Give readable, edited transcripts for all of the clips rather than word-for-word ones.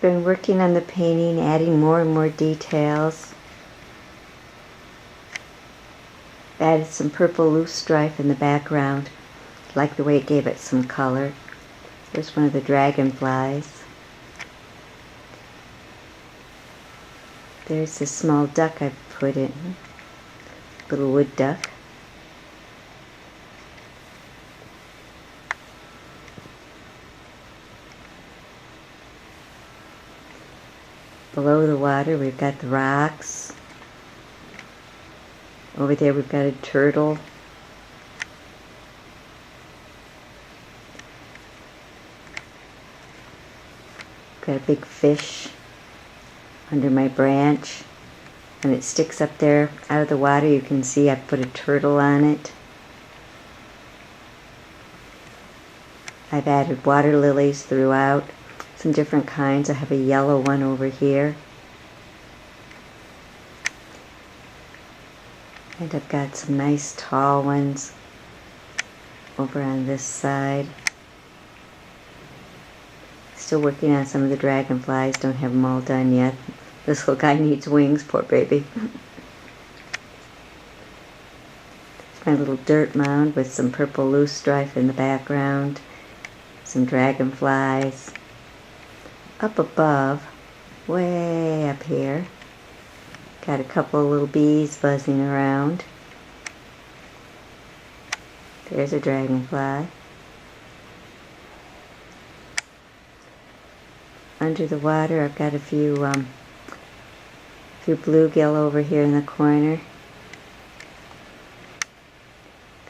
Been working on the painting, adding more and more details. Added some purple loosestrife in the background. Like the way it gave it some color. There's one of the dragonflies. There's this small duck I've put in. Little wood duck. Below the water we've got the rocks. Over there we've got a turtle. Got a big fish under my branch. When it sticks up there out of the water, you can see I've put a turtle on it. I've added water lilies throughout, some different kinds. I have a yellow one over here. And I've got some nice tall ones over on this side. Still working on some of the dragonflies, don't have them all done yet. This little guy needs wings, poor baby. My little dirt mound with some purple loosestrife in the background. Some dragonflies. Up above, way up here, got a couple of little bees buzzing around. There's a dragonfly. Under the water, I've got a few bluegill over here in the corner.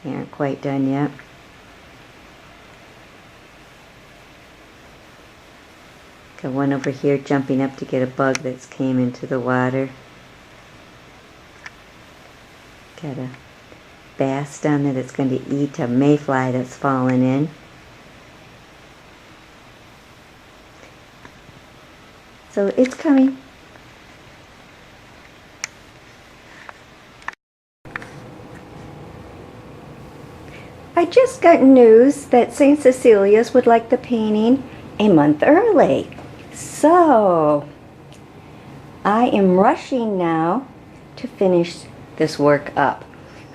They aren't quite done yet. Got one over here jumping up to get a bug that's came into the water. Got a bass down there that's going to eat a mayfly that's fallen in. So it's coming. I just got news that St. Cecilia's would like the painting a month early. So I am rushing now to finish this work up.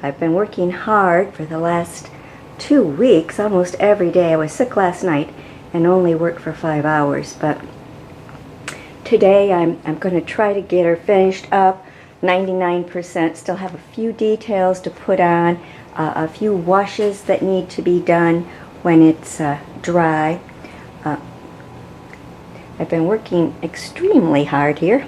I've been working hard for the last 2 weeks, almost every day. I was sick last night and only worked for 5 hours, but today I'm going to try to get her finished up 99%. Still have a few details to put on, a few washes that need to be done when it's dry. I've been working extremely hard here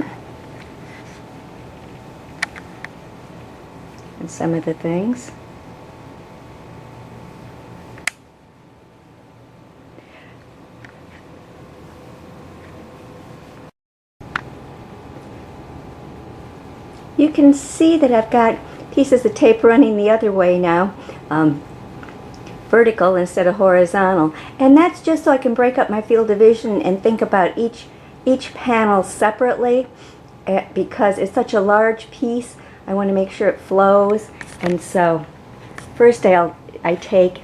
on some of the things. You can see that I've got pieces of tape running the other way now, vertical instead of horizontal, and that's just so I can break up my field of vision and think about each panel separately, because it's such a large piece. I want to make sure it flows, and so first I take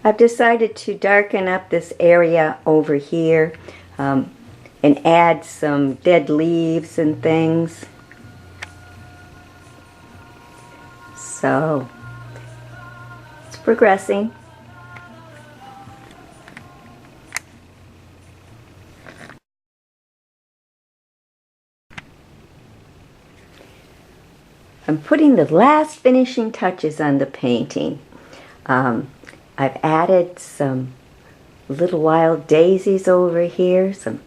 I've decided to darken up this area over here and add some dead leaves and things. So it's progressing. I'm putting the last finishing touches on the painting. I've added some little wild daisies over here, some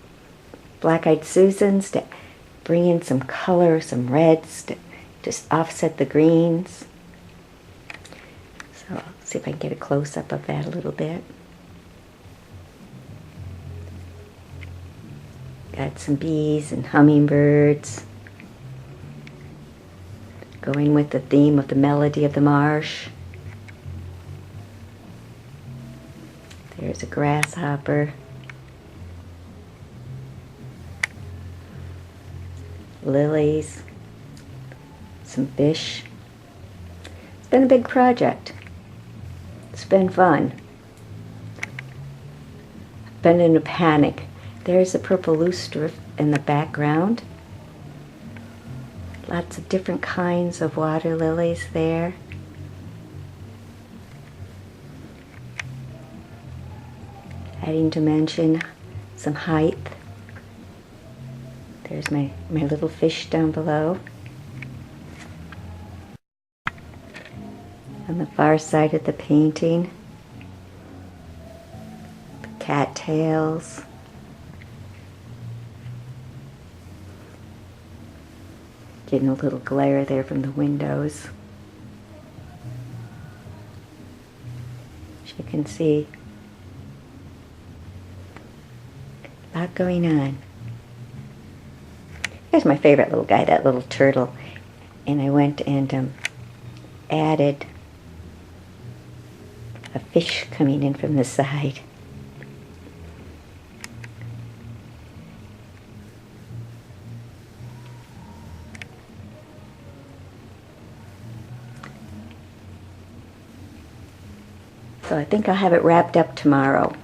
black-eyed Susans to bring in some color, some reds to just offset the greens. So I'll see if I can get a close-up of that a little bit. Got some bees and hummingbirds. Going with the theme of the melody of the marsh. There's a grasshopper. lilies, some fish. It's been a big project. It's been fun. I've been in a panic. There's a purple loosestrife in the background. Lots of different kinds of water lilies there. Adding dimension, some height. There's my little fish down below. On the far side of the painting, the cattails. Getting a little glare there from the windows. As you can see, a lot going on. Here's my favorite little guy, that little turtle. And I went and added a fish coming in from the side. So I think I'll have it wrapped up tomorrow.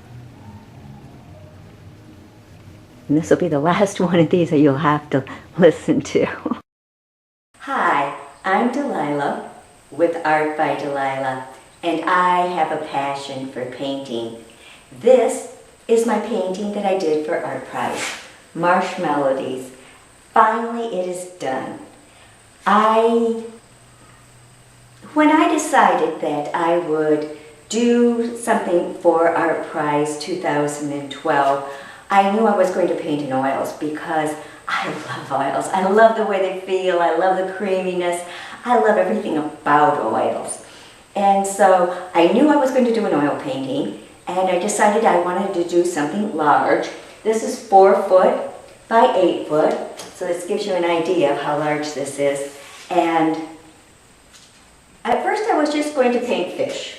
And this will be the last one of these that you'll have to listen to. Hi, I'm Delilah with Art by Delilah, and I have a passion for painting. This is my painting that I did for ArtPrize, Marsh Melodies. Finally, it is done. When I decided that I would do something for ArtPrize 2012, I knew I was going to paint in oils because I love oils. I love the way they feel. I love the creaminess. I love everything about oils. And so I knew I was going to do an oil painting, and I decided I wanted to do something large. This is 4 foot by 8 foot, so this gives you an idea of how large this is. And at first I was just going to paint fish.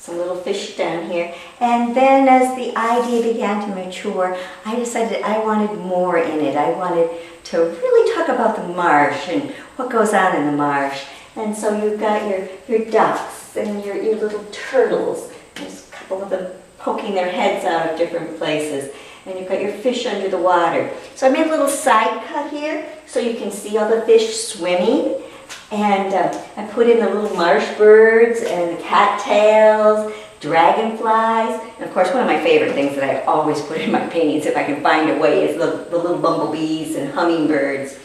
Some little fish down here, and then as the idea began to mature, I decided I wanted more in it. I wanted to really talk about the marsh and what goes on in the marsh. And so you've got your ducks and your little turtles. There's a couple of them poking their heads out of different places. And you've got your fish under the water. So I made a little side cut here so you can see all the fish swimming. And I put in the little marsh birds and the cattails, dragonflies, and of course one of my favorite things that I always put in my paintings if I can find a way is the little bumblebees and hummingbirds.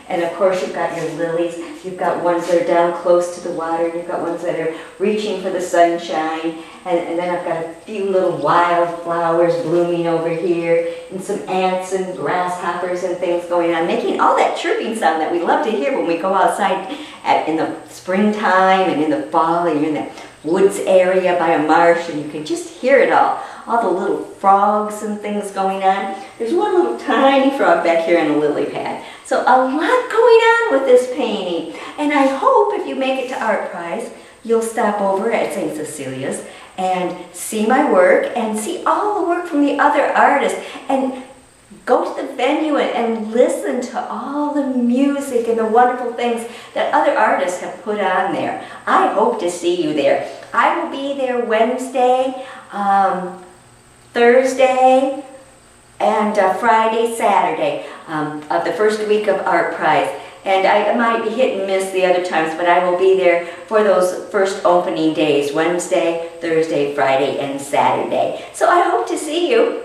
And of course you've got your lilies. You've got ones that are down close to the water, and you've got ones that are reaching for the sunshine. And then I've got a few little wildflowers blooming over here, and some ants and grasshoppers and things going on, making all that chirping sound that we love to hear when we go outside in the springtime and in the fall, and you're in that woods area by a marsh, and you can just hear it all the little frogs and things going on. There's one little tiny frog back here in the lily pad. So a lot going on with this painting, and I hope if you make it to ArtPrize, you'll stop over at St. Cecilia's and see my work and see all the work from the other artists, and go to the venue and listen to all the music and the wonderful things that other artists have put on there. I hope to see you there. I will be there Wednesday, Thursday, and Friday, Saturday of the first week of ArtPrize. And I might be hit and miss the other times, but I will be there for those first opening days, Wednesday, Thursday, Friday, and Saturday. So I hope to see you.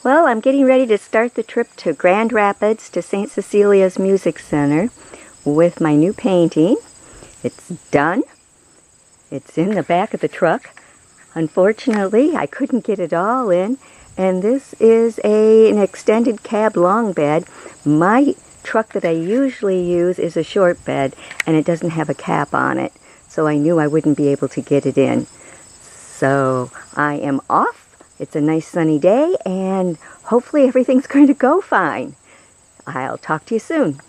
Well, I'm getting ready to start the trip to Grand Rapids to St. Cecilia's Music Center with my new painting. It's done. It's in the back of the truck. Unfortunately, I couldn't get it all in, and this is an extended cab long bed. My truck that I usually use is a short bed, and it doesn't have a cap on it, so I knew I wouldn't be able to get it in. So I am off. It's a nice sunny day, and hopefully everything's going to go fine. I'll talk to you soon.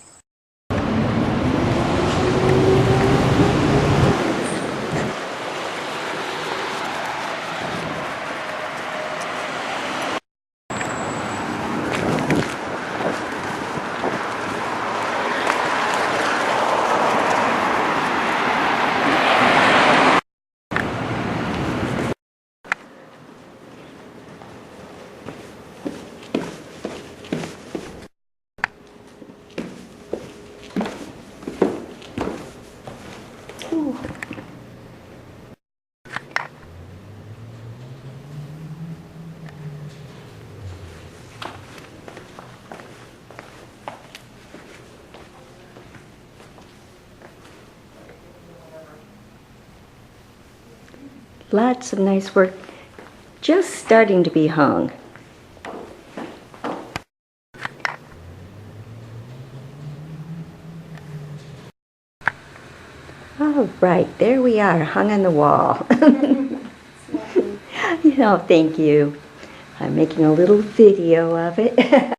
Lots of nice work just starting to be hung. All right, there we are, hung on the wall. Thank you. I'm making a little video of it.